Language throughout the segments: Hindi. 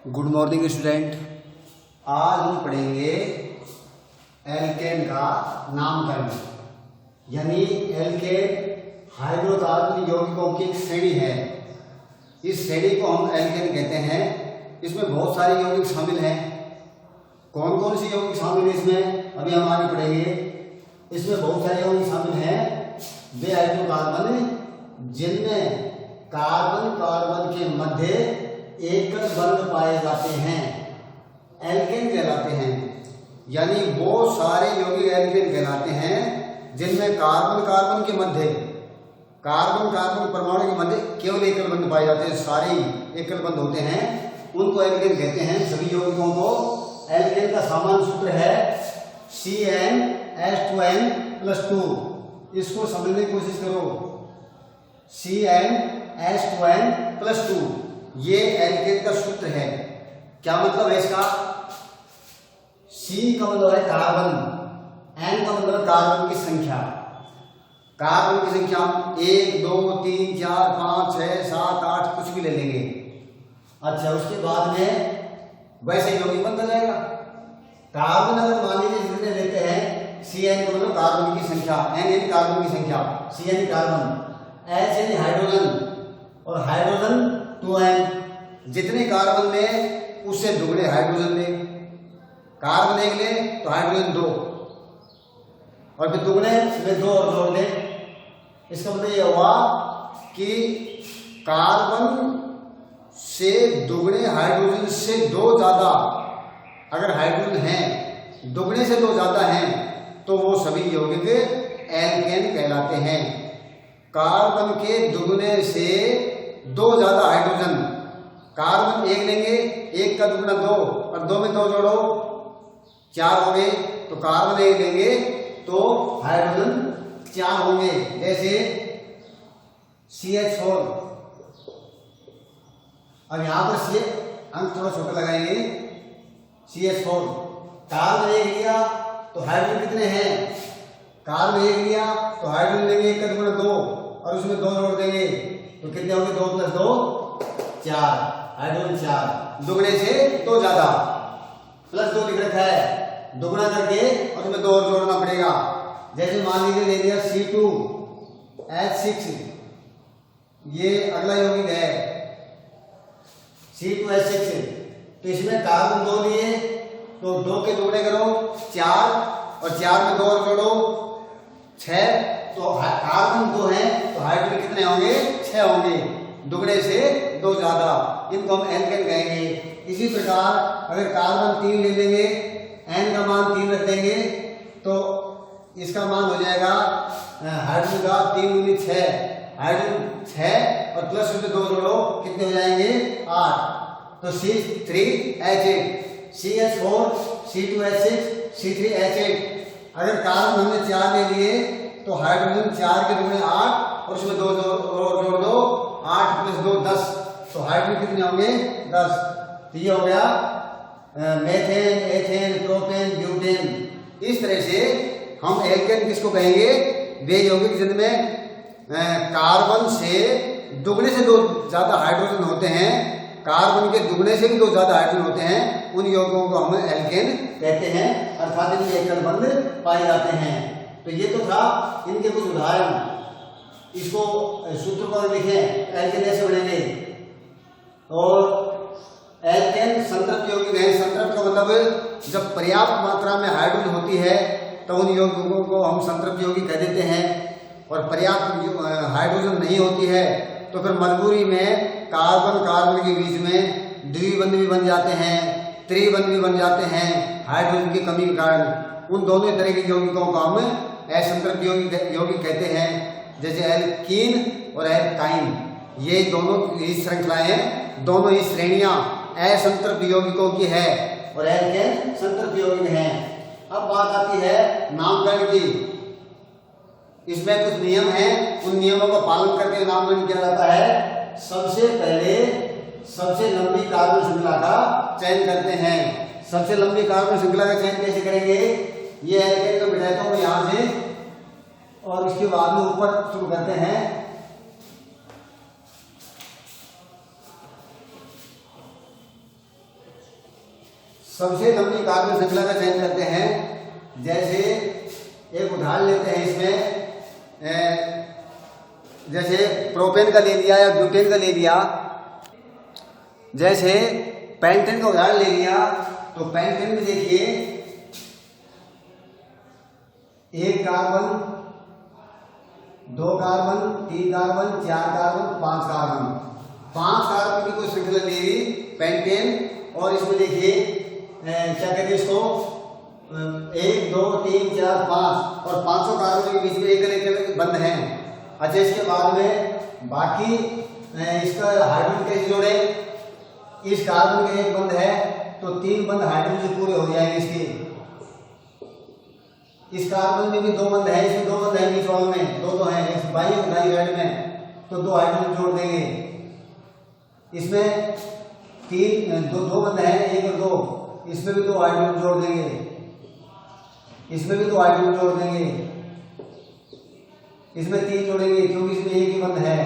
Good morning student. आज हम पढ़ेंगे एल्केन का नामकरण। यानी एल्केन हाइड्रोकार्बन यौगिकों की एक श्रेणी है। इस श्रेणी को हम एल्केन कहते हैं। इसमें बहुत सारे यौगिक शामिल हैं। कौन कौन से यौगिक शामिल है इसमें अभी हम आगे पढ़ेंगे। इसमें बहुत सारे यौगिक शामिल हैं। वे हाइड्रोकार्बन जिनमें कार्बन कार्बन के मध्य एकल बंध पाए जाते हैं एल्केन कहलाते हैं। यानी वो सारे यौगिक एल्केन कहलाते हैं जिनमें कार्बन कार्बन के मध्य कार्बन कार्बन परमाणु के मध्य केवल एकल बंध पाए जाते हैं। सारे एकल बंध होते हैं, उनको एल्केन कहते हैं। सभी यौगिकों को एल्केन का सामान्य सूत्र है CnH2n+2। इसको समझने की कोशिश करो। CnH2n+2 ये एल्केन का सूत्र है। क्या मतलब है इसका? C का मतलब है कार्बन, N का मतलब कार्बन की संख्या। कार्बन की संख्या 1 2 3 4 5 6 7 8 कुछ भी ले लेंगे। अच्छा, उसके बाद में वैसे यौगिक बनता जाएगा। कार्बन अगर मान लीजिए जितने लेते हैं Cn का मतलब कार्बन की संख्या, N यानी कार्बन की संख्या, Cn कार्बन, H यानी हाइड्रोजन और हाइड्रोजन 2n। जितने कार्बन ले उससे दुगने हाइड्रोजन ले। कार्बन 1 ले तो हाइड्रोजन 2 और फिर दुगने में 2 और जोड़ ले। इसका मतलब यह हुआ कि कार्बन से दुगने हाइड्रोजन से 2 ज्यादा अगर हाइड्रोजन हैं, दुगने से 2 ज्यादा हैं, तो वो सभी यौगिक एल्केन कहलाते हैं। कार्बन के दुगने से 2 ज्यादा हाइड्रोजन, कार्बन 1 लेंगे, 1 का दुगना 2 और 2 में 2 जोड़ो 4 होंगे, तो कार्बन 1 लेंगे तो हाइड्रोजन 4 होंगे। जैसे CH4। अब यहां पर अंक थोड़ा छोटा लगाएंगे। CH4 कार्बन 1 लिया तो हाइड्रोजन कितने हैं? कार्बन 1 लिया तो हाइड्रोजन लेंगे 1 का दुगना 2 और उसमें 2 जोड़ देंगे तो कितने होंगे? 2 + 2 4, हाइड्रोजन 4। दुगने से 2 ज्यादा, +2 लिख रखा है, दुगना करके और उसमें 2 और जोड़ना पड़ेगा। जैसे मान लीजिए ले लिया C2H6, ये अगला यौगिक है C2H6। तो इसमें कार्बन 2 लिए तो 2 के दुगने करो 4 और 4 में 2 और जोड़ो 6, तो कार्बन 2 है तो हाइड्रोजन कितने होंगे? 6 होंगे, दुगने से 2 ज्यादा। इनको हम एल्केन कहेंगे। इसी प्रकार अगर कार्बन 3 ले लेंगे, N का मान 3 रख देंगे तो इसका मान हो जाएगा हाइड्रोजन का 3 × 6, हाइड्रोजन 6 और प्लस उसमें 2 जोड़ो कितने हो जाएंगे? 8। तो C3H8, CH4, C2H6, C3H8। अगर कार्बन हमने 4 ले लिए तो हाइड्रोजन 4 के दुगने 8 और उसमें 2 जोड़ दो 8 + 2 10, तो हाइड्रोजन कितने होंगे? 10। तो ये हो गया मेथेन, एथेन, प्रोपेन, ब्यूटेन। इस तरह से हम एल्केन किसको कहेंगे? वे यौगिक जिनमें कार्बन से दुगने से 2 ज्यादा हाइड्रोजन होते हैं, कार्बन के दुगने से भी 2 ज्यादा हाइड्रोजन होते हैं, उन यौगिकों को हम एल्केन कहते हैं। अर्थात इनके एकल बंध पाए जाते हैं। तो ये तो था इनके कुछ उदाहरण। इसको सूत्र पर लिखें, एल्केन ऐसे बनेंगे। और एल्केन संतृप्त यौगिक है। संतृप्त का मतलब जब पर्याप्त मात्रा में हाइड्रोजन होती है तो उन यौगिकों को हम संतृप्त यौगिक कह देते हैं। और पर्याप्त हाइड्रोजन नहीं होती है तो फिर मजबूरी में कार्बन कार्बन के बीच में द्विबंध भी बन जाते हैं, त्रिबंध भी बन जाते हैं हाइड्रोजन की कमी के कारण। उन दोनों तरह के यौगिकों को हम असंतृप्त यौगिक कहते हैं। जैसे एल्कीन और एल्काइन, ये दोनों ही श्रृंखलाएं, दोनों ही श्रेणियां असंतृप्त यौगिकों की है और एल्केन संतृप्त यौगिक हैं। अब बात आती है नामकरण की। इसमें कुछ नियम हैं, उन नियमों का पालन करके नामकरण किया जाता है। सबसे पहले सबसे लंबी कार्बन श्रृंखला का चयन करते हैं। सबसे लंबी कार्बन श्रृंखला का चयन कैसे करेंगे? ये एल्केन को बिठाता हूं यहां से और उसके बाद में ऊपर शुरू करते हैं। सबसे लंबी कार्बन श्रृंखला का चयन करते हैं। जैसे एक उदाहरण लेते हैं इसमें, जैसे प्रोपेन का ले लिया या ब्यूटेन का ले लिया। जैसे पेंटेन का उदाहरण ले लिया तो पेंटेन में देखिए एक कार्बन, दो कार्बन, तीन कार्बन, चार कार्बन, पांच कार्बन, पांच कार्बन की कोई श्रृंखला ले ली पेंटेन। और इसमें देखिए क्या कहते हैं इसको, एक दो तीन चार पांच, और 500 कार्बन के बीच में एक बंध है। अच्छा, इसके बाद में बाकी इसका हाइड्रोजन कैसे जोड़े, इस कार्बन का एक बंध है तो 3 बंध हाइड्रोजन से पूरे हो जाएंगे इसके। इस कार्बन में भी 2 बंध है, इसमें 2 बंध है बीच वालों में, दो है, एक बाई और दाई साइड में, तो 2 हाइड्रोजन जोड़ देंगे। इसमें 2 बंध है, 1 और 2, इसमें भी 2 हाइड्रोजन जोड़ देंगे, इसमें भी 2 हाइड्रोजन जोड़ देंगे, इसमें 3 जोड़ेंगे क्योंकि इसमें एक ही बंध है।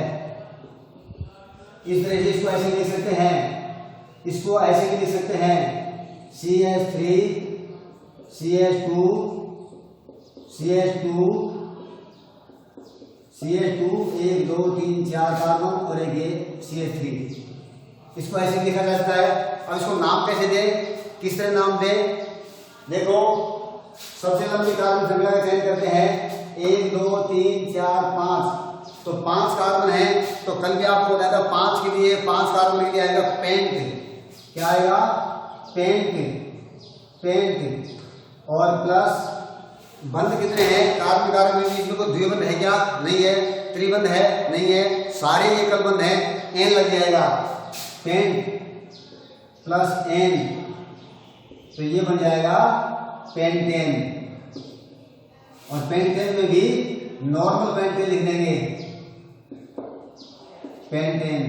इस तरह से इसको ऐसे लिख सकते हैं, इसको ऐसे भी लिख सकते हैं, CH3 CH2 CH2 CH2 1 2 3 4 carbon और एक ये CH3। इसको ऐसे लिखा जा सकता है। अब इसको नाम कैसे दें, किस तरह नाम दें? देखो, सबसे लंबी कार्बन श्रृंखला का चयन करते हैं, 1 2 3 4 5, तो 5 कार्बन है। तो कल भी आपको बताया था 5 के लिए, 5 कार्बन के लिए आएगा पेंट। क्या आएगा? पेंट। और प्लस बंध कितने हैं कार्बन कार्बन के बीच में? कोई द्विबंध है क्या? नहीं है। त्रिबंध है? नहीं है। सारे एकल बंध हैं, एन लग जाएगा, पेंट प्लस एन, तो ये बन जाएगा पेंटेन। और पेंटेन में भी नॉर्मल पेंटेन लिख देंगे, पेंटेन,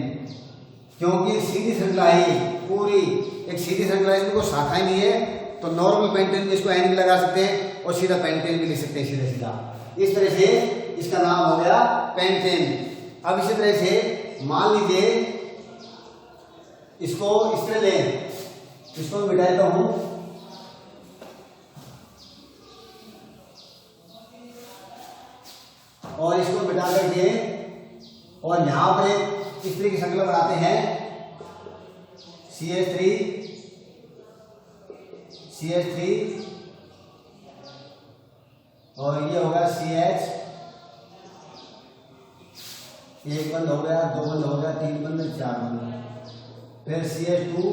क्योंकि एक सीधी श्रृंखला है, पूरी एक सीधी श्रृंखला है, इसमें कोई शाखा ही नहीं है। तो नॉर्मल पेंटेन में इसको एन भी लगा सकते हैं और सीधा पेंटेन भी लिख सकते हैं, सीधा सीधा। इस तरह से इसका नाम हो गया पेंटेन। अब इसी तरह से मान लीजिए इसको इस तरह लें, इसको मिटा देता हूं, और इसको मिटा करके और यहां पर एक इस तरह की श्रृंखला बनाते हैं, CH3 और ये होगा CH, एक बंद हो गया, 2 बंद हो गया, 3 बंद, 4 बंद, फिर CH2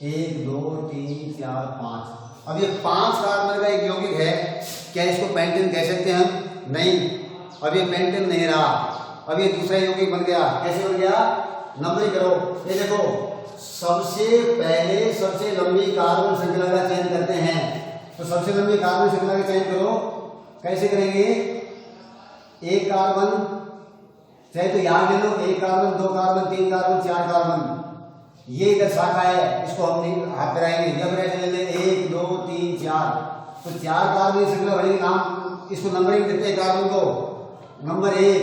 1 2 3 4 5। अब ये 5 कार्बन का एक यौगिक है, क्या इसको पेंटेन कह सकते हैं हम? नहीं, अब ये पेंटेन नहीं रहा, अब ये दूसरा यौगिक बन गया। कैसे बन गया? नंबरिंग करो। ये देखो, सबसे पहले सबसे लंबी कार्बन श्रृंखला का चयन करते हैं, तो सबसे लंबी कार्बन श्रृंखला का चयन करो। कैसे करेंगे? एक कार्बन, चाहे तो यहां ले लो, 1 कार्बन, 2 कार्बन, 3 कार्बन, 4 कार्बन, ये इधर शाखा है, इसको हम हाथ कराएंगे, जब ले लें 1 2 3 4, तो 4 कार्बन की श्रृंखला बनेगी। नाम इसको नंबरिंग देते हैं कार्बन को, नंबर 1,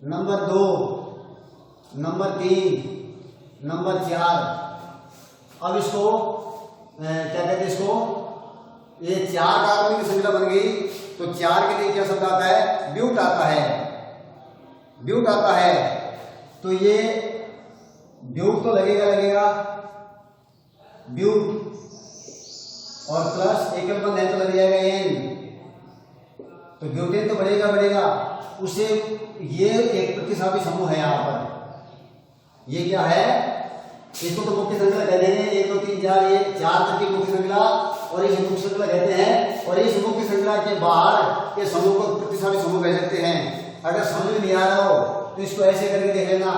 नंबर 2, नंबर 3, नंबर 4। अब इसको क्या कहते हैं, इसको ये 4 कार्बन की श्रृंखला बन गई, तो 4 के लिए क्या शब्द आता है? ब्यूट आता है, ब्यूट आता है। तो ये ब्यूट तो लगेगा, ब्यूट, और प्लस एकल बंध है तो लग जाएगा एन, तो ब्यूटेन तो बढ़ेगा, उसे ये एक प्रतिस्थापी समूह है। यहाँ पर ये क्या है? इसको तो मुख्य श्रृंखला कहते हैं, 1 2 3 4, ये 4 तक की मुख्य श्रृंखला, और इस मुख्य श्रृंखला कहते हैं। और इस मुख्य श्रृंखला के बाहर ये समूह को प्रतिस्थापी समूह कह सकते हैं। अगर समझ में नहीं आ रहा हो तो इसको ऐसे करके देख लेना,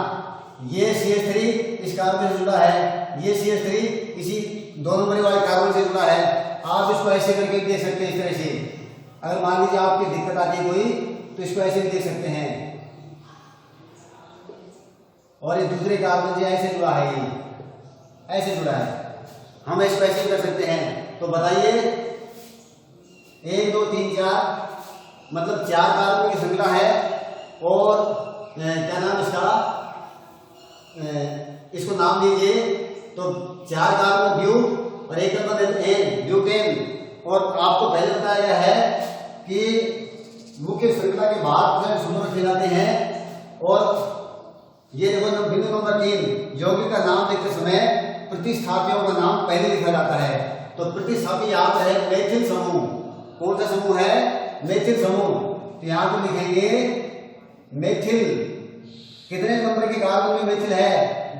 ये CH3 इस कार्बन से जुड़ा है, ये CH3 इसी 2 नंबर वाले कार्बन से जुड़ा है। आप इसको ऐसे करके देख सकते हैं, इस तरह से। अगर मान लीजिए आपकी दिक्कत आती है कोई, तो इसको ऐसे भी देख सकते हैं। और ये दूसरे कार्बन से ऐसे जुड़ा है, ये ऐसे जुड़ा है, हम इसको ऐसे कर सकते हैं। तो बताइए, 1 2 3 4 मतलब 4 कार्बन की श्रृंखला है, और क्या नाम इसका, इसको नाम दीजिए तो 4 कार्बन ब्यू और 1 कार्बन है तो एन, ब्यूटेन। और आपको पहले बताया गया है कि मुख्य श्रृंखला के बाद में समूह रखे जाते हैं। और ये देखो बिंदु नंबर 3, यौगिक का नाम लिखते समय प्रतिस्थापियों का नाम पहले लिखा जाता है। तो प्रतिस्थापी याद है मेथिल समूह। कौन सा समूह है? मेथिल समूह। तो यहां तो लिखेंगे मेथिल। कितने नंबर के कार्बन में मेथिल है?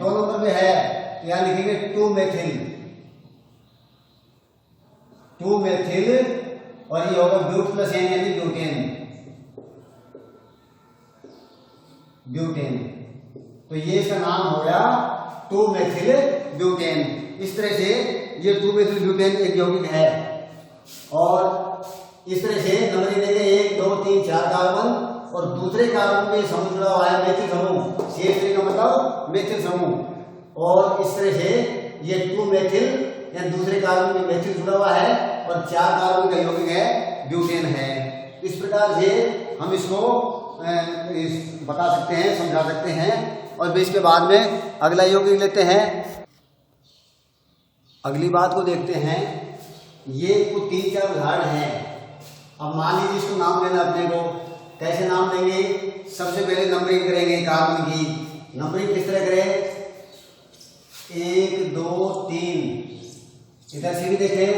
2 नंबर में है, तो यहां लिखेंगे 2 मेथिल, 2 मेथिल। और ये होगा ब्यूट प्लस एन यानी ब्यूटेन, ब्यूटेन। तो ये इसका नाम हो गया 2 मेथिल ब्यूटेन। इस तरह से ये 2 मेथिल ब्यूटेन एक यौगिक है। और इस तरह से नंबरिंग देंगे 1 2 3 4 कार्बन और दूसरे कार्बन में समूह जुड़ा हुआ है मेथिल समूह। CH3 का मतलब मेथिल समूह। और इस तरह से ये 2 मेथिल या दूसरे कार्बन में मेथिल जुड़ा हुआ है और 4 कार्बन का यौगिक है ब्यूटेन है। इस प्रकार से हम इसको बता सकते हैं, समझा सकते हैं। और इसके बाद में अगला यौगिक लेते हैं। अगली बात को देखते हैं। ये कुछ 3-4 उदाहरण हैं। अब मान लीजिए इसको नाम देना अपने को, कैसे नाम देंगे? सबसे पहले नंबरिंग करेंगे कार्बन की। नंबरिंग किस तरह करें? 1 2 3। इधर से भी देखें,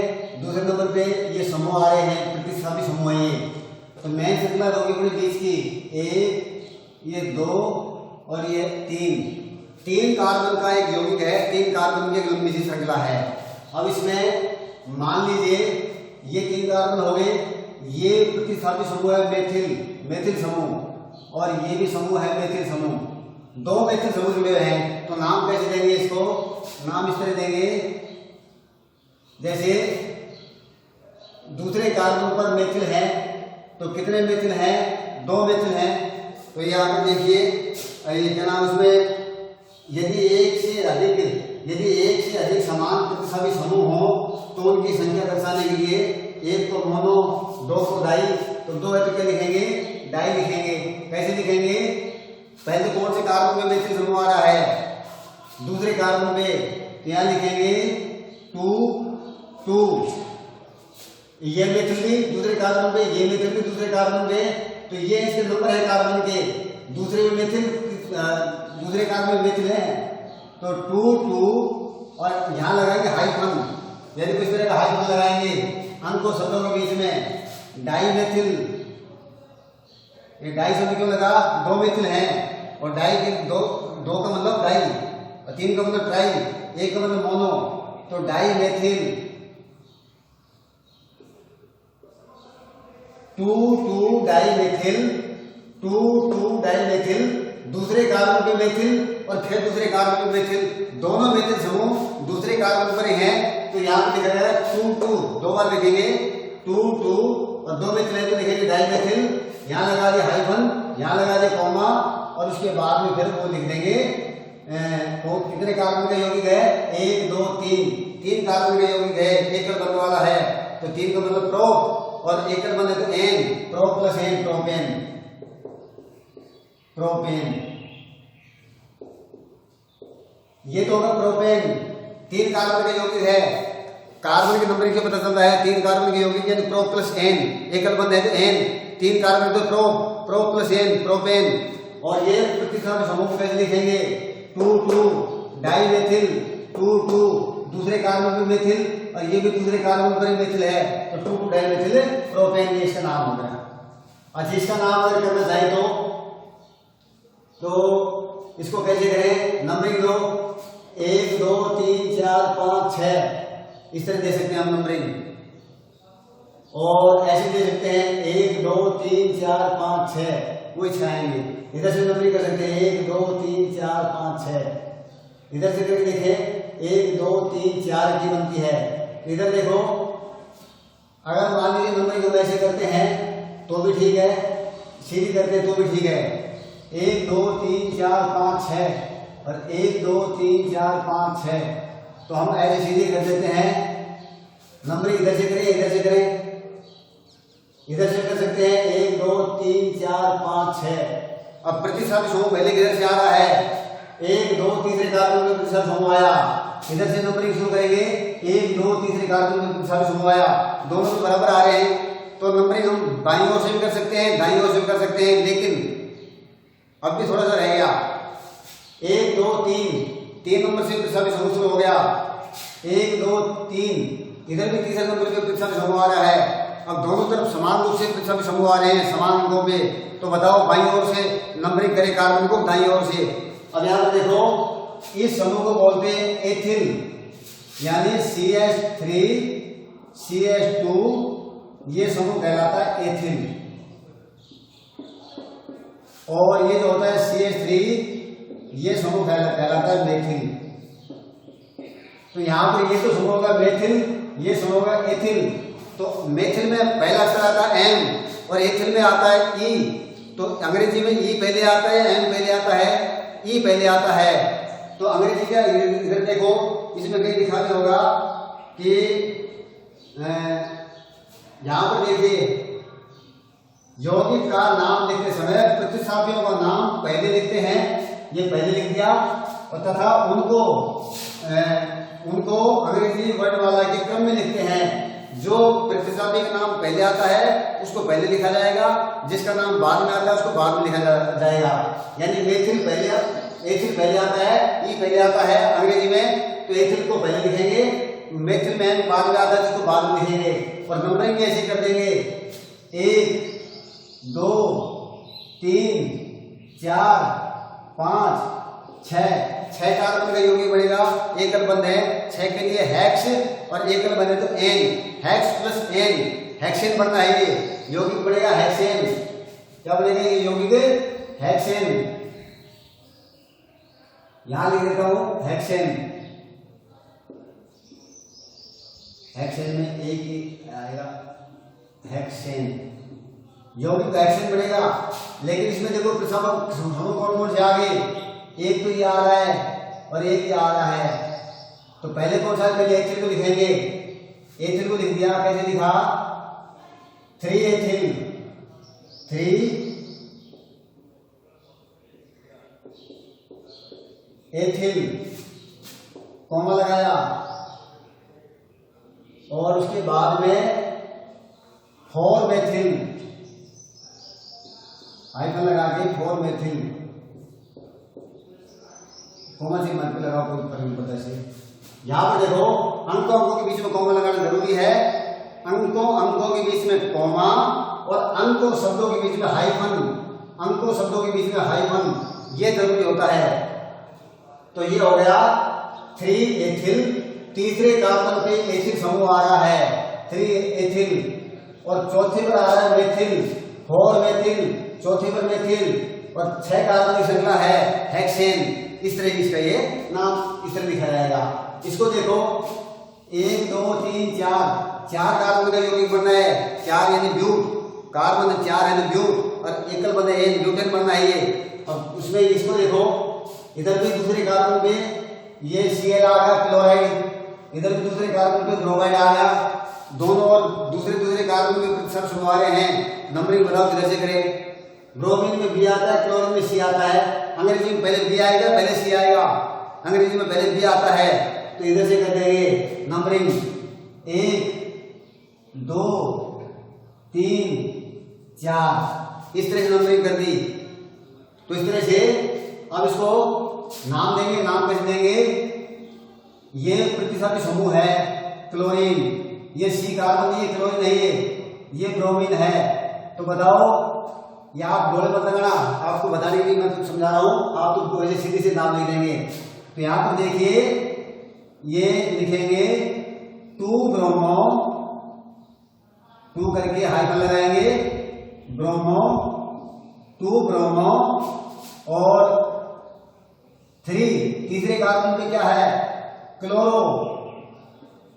दूसरे नंबर पे ये समूह आ रहे हैं, प्रतिस्थापी समूह है ये। तो मेन श्रृंखला होगी पूरी बीच की 1, ये 2 और ये 3। 3 कार्बन का एक यौगिक है, 3 कार्बन की एक लंबी सी श्रृंखला है। अब इसमें मान लीजिए ये 3 कार्बन हो गए, ये प्रतिस्थापी समूह है मेथिल समूह, और ये भी समूह है मेथिल समूह। 2 मेथिल समूह जुड़े हुए हैं। तो नाम कैसे देंगे इसको? नाम इस तरह देंगे जैसे दूसरे कार्बन पर मेथिल है, तो कितने मेथिल हैं? 2 मेथिल हैं। तो यहाँ पर देखिए ये क्या नाम, उसमें यदि एक से अधिक समान प्रतिस्थापी समूह हो तो उनकी संख्या दर्शाने के लिए 1 को मोनो, 2 को डाई। तो 2 है तो क्या लिखेंगे? डाई लिखेंगे। कैसे लिखेंगे? पहले कौन से कार्बन में मेथिल समूह आ रहा है? दूसरे कार्बन में, तो यहाँ लिखेंगे 2 2। ये मेथिल भी दूसरे कार्बन पे, ये मेथिल भी दूसरे कार्बन पे। तो ये इसके नंबर है कार्बन के। दूसरे में मेथिल, दूसरे कार्बन में मेथिल है, तो 2 2। और यहाँ लगाएंगे हाइफन, यदि किस तरह का हाइफन लगाएंगे अंक को शब्दों के बीच में। डाई मेथिल, ये डाई शब्द क्यों लगा? 2 मेथिल हैं और डाई के 2 का मतलब डाई और 3 का मतलब ट्राई, 1 का मतलब मोनो। तो di methyl 2 di methyl, 2 di methyl. दूसरे कार्बन पे मेथिल और फिर दूसरे कार्बन पे मेथिल, दोनों मेथिल समूह दूसरे कार्बन पर ही हैं। तो यहाँ पे लिखा जाएगा 2 2 बार लिखेंगे 2 और 2 मेथिल है तो लिखेंगे डाई मेथिल। यहाँ लगा दिया हाइफन, यहाँ लगा दिया कॉमा, और उसके बाद में फिर वो लिख देंगे कितने कार्बन का यौगिक है? 1 2 3 कार्बन का यौगिक है, 1 कार्बन वाला है। तो 3 का मतलब प्रोप और 1 कार्बन है तो n, prop plus n, propane. ये तो होगा प्रोपेन। 3 कार्बन का यौगिक है। कार्बन के नंबर से पता चलता है 3 कार्बन के यौगिक यानी प्रोप प्लस एन। 1 कार्बन है तो एन, 3 कार्बन तो प्रोप प्लस एन, प्रोपेन। और ये प्रतिस्थापी समूह कैसे लिखेंगे? 2 डाई मेथिल, 2 दूसरे कार्बन में मेथिल और ये भी दूसरे कार्बन पर मेथिल है, तो 2 डाई मेथिल प्रोपेन, ये इसका नाम हो गया। अच्छा, इसका नाम अगर करना चाहे तो इसको कैसे करें? नंबरिंग दो, 1 2 3 4 5 6 इस तरह दे सकते हैं हम नंबरिंग। और ऐसे दे सकते हैं 1 2 3 4 5 6, वही 6 आएंगे। इधर से नंबरिंग कर सकते हैं 1 2 3 4 5 6। इधर से करके देखें 1 2 3 4 की बनती है। इधर देखो, अगर मान लीजिए नंबरिंग हम ऐसे करते हैं तो भी ठीक है, सीधी करते हैं तो भी ठीक है। 1 2 3 4 5 6 और 1 2 3 4 5 6, तो हम ऐसे सीधे कर देते हैं। नंबरिंग इधर से करें, इधर से करें, इधर से कर सकते हैं 1 2 3 4 5 6। अब प्रतिस्थापी समूह पहले किधर से आ रहा है? 1 2 तीसरे कार्बन में प्रतिस्थापी समूह आया, इधर से नंबरिंग शुरू करेंगे, 1 2 तीसरे कार्बन में प्रतिस्थापी समूह आया, दोनों तो बराबर आ रहे हैं, तो नंबरिंग हम बाईं ओर से भी कर सकते हैं, दाईं ओर से भी कर सकते हैं, लेकिन अब भी थोड़ा सा रह गया। 1 2 3 नंबर से प्रतिस्थापी समूह शुरू हो गया, 1 2 3 इधर भी तीसरे नंबर पे प्रतिस्थापी समूह आ रहा है। अब दोनों तरफ समान रूप से प्रतिस्थापी समूह आ रहे हैं, समान अंकों पे, तो बताओ बाईं ओर से नंबरिंग करें कार्बन को, दाईं ओर से। अब यहाँ पर देखो, इस समूह को बोलते हैं एथिल, यानी CH3 CH2, ये समूह कहलाता है एथिल। और ये जो होता है CH3, ये समूह कहलाता है मेथिल। तो यहाँ पर ये तो समूह होगा मेथिल, ये समूह होगा एथिल। तो मेथिल में पहला अक्षर आता है M और एथिल में आता है E। तो अंग्रेजी में E पहले आता है, M पहले आता है, E पहले आता है। तो अंग्रेजी का इधर देखो, इसमें कहीं लिखा भी होगा कि यहाँ पर देखिए, यौगिक का नाम लिखते समय प्रतिस्थापियों का नाम पहले लिखते हैं, ये पहले लिख दिया, और तथा उनको अंग्रेजी वर्णमाला के क्रम में लिखते हैं। जो प्रतिस्थापी का नाम पहले आता है उसको पहले लिखा जाएगा, जिसका नाम बाद में आता है उसको बाद में लिखा जाएगा। यानी एथिल पहले आता है, ई पहले आता है अंग्रेजी में, तो एथिल को पहले लिखेंगे, मेथिल में बाद में आता है जिसको बाद में लिखेंगे। और नंबरिंग ऐसे कर देंगे, 1 2 3 4 5 6 कार्बन का यौगिक बनेगा, एकल बंध है, 6 के लिए हेक्स और एकल बंध है तो n, hex plus n, hexane बनना है, ये यौगिक बनेगा हेक्सेन। क्या बनेगा ये यौगिक? हेक्सेन। यहां लिख देता हूं हेक्सेन। हेक्सेन में एक ही आएगा, हेक्सेन, यौगिक हेक्सेन बनेगा। लेकिन इसमें देखो प्रतिस्थापक समूह कौन से आगे, एक तो ये आ रहा है और एक ये आ रहा है, तो पहले कौन सा, पहले एथिल को लिखेंगे, एथिल को लिख दिया, कैसे लिखा, 3 एथिल, 3 एथिल, कॉमा लगाया, और उसके बाद में 4 मेथिल, हाइफन लगा के 4 मेथिल, कॉमा से मत पे लगाओ, कोई फर्क नहीं पड़ता से। यहां पर देखो, अंकों के बीच में कॉमा लगाना जरूरी है, अंकों के बीच में कॉमा और अंकों शब्दों के बीच में हाइफन, अंकों शब्दों के बीच में हाइफन, ये जरूरी होता है। तो ये हो गया 3 एथिल, तीसरे कार्बन पे एथिल समूह आ रहा है, 3 एथिल, और चौथे पर आ रहा है मेथिल, 4 मेथिल, चौथे पर मेथिल, और 6 कार्बन की श्रृंखला है हेक्सेन। इस तरह की इसका ये नाम इस तरह लिखा जाएगा। इसको देखो, 1 2 3 4 कार्बन का यौगिक बनना है, 4 यानी ब्यूट, कार्बन 4 यानी ब्यूट, और एकल बने एन, ब्यूटेन बनना है ये। और उसमें इसको देखो, इधर भी दूसरे कार्बन पे ये Cl आ गया क्लोराइड, इधर भी दूसरे कार्बन पे ब्रोमाइड आ गया, दोनों और दूसरे कार्बन में प्रतिस्थापी समूह आ रहे हैं। नंबरिंग बताओ किधर से करें, ब्रोमीन में बी आता है, क्लोरीन में सी आता है। अंग्रेजी में पहले बी आएगा, पहले सी आएगा, अंग्रेजी में पहले बी आता है, तो इधर से कर देंगे नंबरिंग 1 2 3 4, इस तरह से नंबरिंग कर दी। तो इस तरह से अब इसको नाम देंगे, नाम कैसे देंगे, ये प्रतिस्थापी समूह है क्लोरीन, ये सी कार्बन, ये क्लोरीन नहीं है, ये ब्रोमीन है। तो बताओ, ये आप बोले मत लगाना, आपको बताने के लिए मैं समझा रहा हूं, आप तो ऐसे सीधे से नाम लिख देंगे। तो यहां पर देखिए, ये लिखेंगे 2 ब्रोमो, 2 करके हाइफन लगाएंगे, ब्रोमो, 2 ब्रोमो, और 3 तीसरे कार्बन पे क्या है, क्लोरो,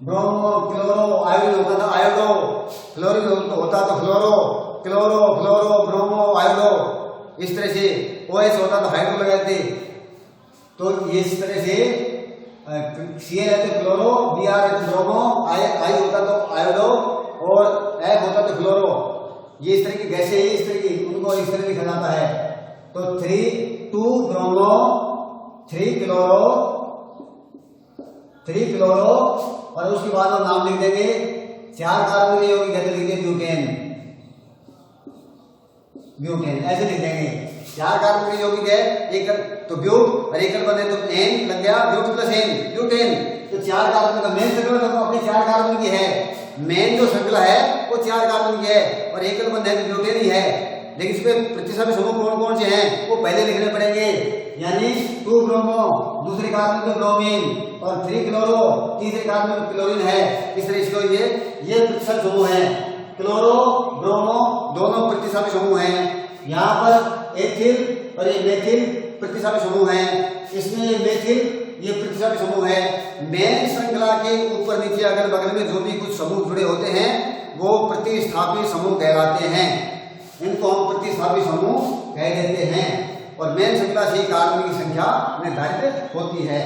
ब्रोमो क्लोरो, आयोडीन होता था आयोडो, क्लोरीन होता तो फ्लोरो, क्लोरो फ्लोरो ब्रोमो आयोडो, इस तरह से OH होता तो हाइड्रो लगाते। तो ये इस तरह से Cl है तो क्लोरो, Br है तो ब्रोमो, I होता तो आयोडो, और F होता तो फ्लोरो। ये इस तरह की गैसें हैं, इस तरह की, उनको इस तरह लिखा जाता है। तो 2 ब्रोमो, 3 क्लोरो, 3 क्लोरो और उसके बाद हम नाम लिख देंगे 4 कार्बन के यौगिक है तो लिख देंगे ब्यूटेन, ब्यूटेन ऐसे लिख देंगे। 4 कार्बन के यौगिक है एक तो ब्यूट और एकल बने तो एन लग गया, ब्यूट प्लस एन ब्यूटेन। तो 4 कार्बन का मेन श्रृंखला तो अपने 4 कार्बन की है, मेन जो श्रृंखला है वो 4 कार्बन की है और एकल बंध है तो ब्यूटेन ही है। लेकिन इसमें प्रतिस्थापी समूह कौन कौन से हैं वो पहले लिखने पड़ेंगे, यानी 2 ब्रोमो दूसरे कार्बन में ब्रोमीन और 3 क्लोरो तीसरे कार्बन में क्लोरीन है। इस तरह इसको ये प्रतिस्थापी समूह है। क्लोरो ब्रोमो दोनों प्रतिस्थापी समूह हैं। यहाँ पर एथिल और ये मेथिल प्रतिस्थापी समूह हैं। इसमें ये मेथिल ये प्रतिस्थापी समूह है। मेन श्रृंखला के ऊपर नीचे अगल बगल में जो भी कुछ समूह जुड़े होते हैं वो प्रतिस्थापी समूह कहलाते हैं। इनको हम प्रतिस्थापी समूह कह देते हैं और मेन श्रृंखला से कार्बन की संख्या निर्धारित होती है।